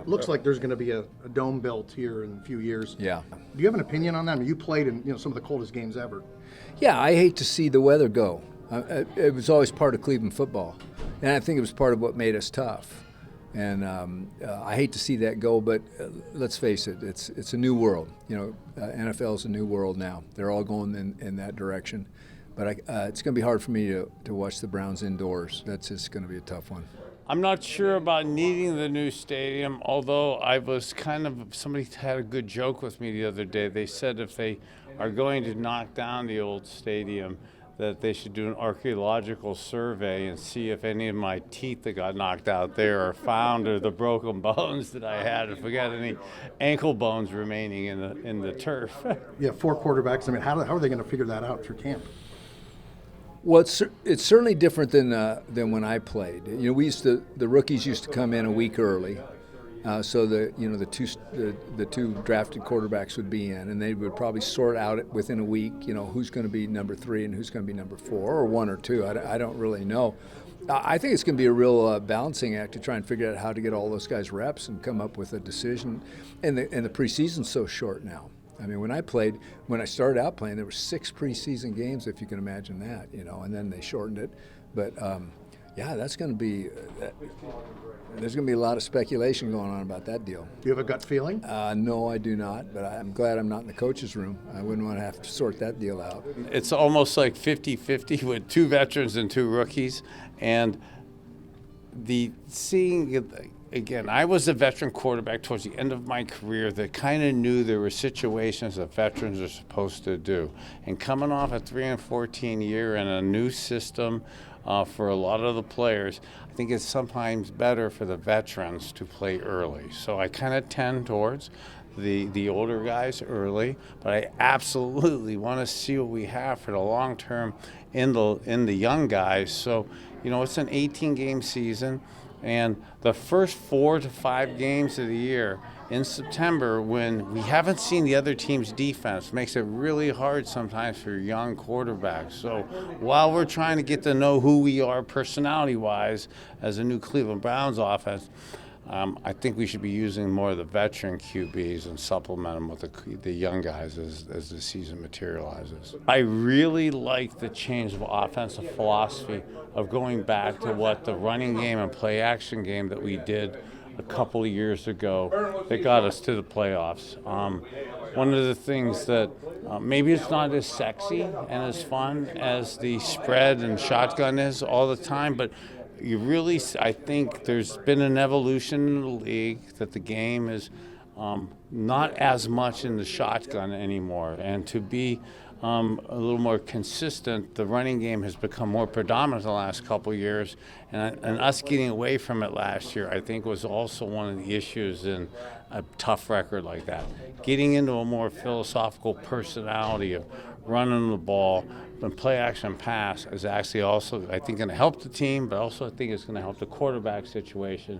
Looks like there's going to be a dome built here in a few years. Yeah. Do you have an opinion on that? I mean, you played in some of the coldest games ever. Yeah, I hate to see the weather go. It was always part of Cleveland football, and I think it was part of what made us tough. And I hate to see that go, but let's face it, it's a new world. NFL is a new world now. They're all going in that direction. But it's going to be hard for me to watch the Browns indoors. That's just going to be a tough one. I'm not sure about needing the new stadium, although I was somebody had a good joke with me the other day. They said if they are going to knock down the old stadium, that they should do an archaeological survey and see if any of my teeth that got knocked out there are found, or the broken bones that I had, if we got any ankle bones remaining in the turf. Yeah, 4 quarterbacks. I mean, how are they going to figure that out through camp? Well, it's certainly different than when I played. The rookies used to come in a week early, so the two drafted quarterbacks would be in, and they would probably sort out within a week. Who's going to be number 3 and who's going to be number 4 or 1 or 2. I don't really know. I think it's going to be a real balancing act to try and figure out how to get all those guys reps and come up with a decision. And the preseason's so short now. I mean, when I started out playing, there were 6 preseason games, if you can imagine that, and then they shortened it. But yeah, that's going to be. There's going to be a lot of speculation going on about that deal. Do you have a gut feeling? No, I do not, but I'm glad I'm not in the coach's room. I wouldn't want to have to sort that deal out. It's almost like 50-50 with 2 veterans and 2 rookies. And again, I was a veteran quarterback towards the end of my career that kind of knew there were situations that veterans are supposed to do. And coming off a 3-14 year in a new system for a lot of the players, I think it's sometimes better for the veterans to play early. So I kind of tend towards the older guys early, but I absolutely want to see what we have for the long term in the young guys. So, it's an 18-game season. And the first 4 to 5 games of the year in September, when we haven't seen the other team's defense, makes it really hard sometimes for young quarterbacks. So while we're trying to get to know who we are personality-wise as a new Cleveland Browns offense, I think we should be using more of the veteran QBs and supplement them with the young guys as the season materializes. I really like the change of offensive philosophy of going back to what the running game and play action game that we did a couple of years ago that got us to the playoffs. One of the things that maybe it's not as sexy and as fun as the spread and shotgun is all the time, but I think there's been an evolution in the league that the game is not as much in the shotgun anymore. And to be a little more consistent, the running game has become more predominant the last couple of years. And us getting away from it last year, I think, was also one of the issues in a tough record like that. Getting into a more philosophical personality of running the ball and play action pass is actually also, I think, going to help the team, but also I think it's going to help the quarterback situation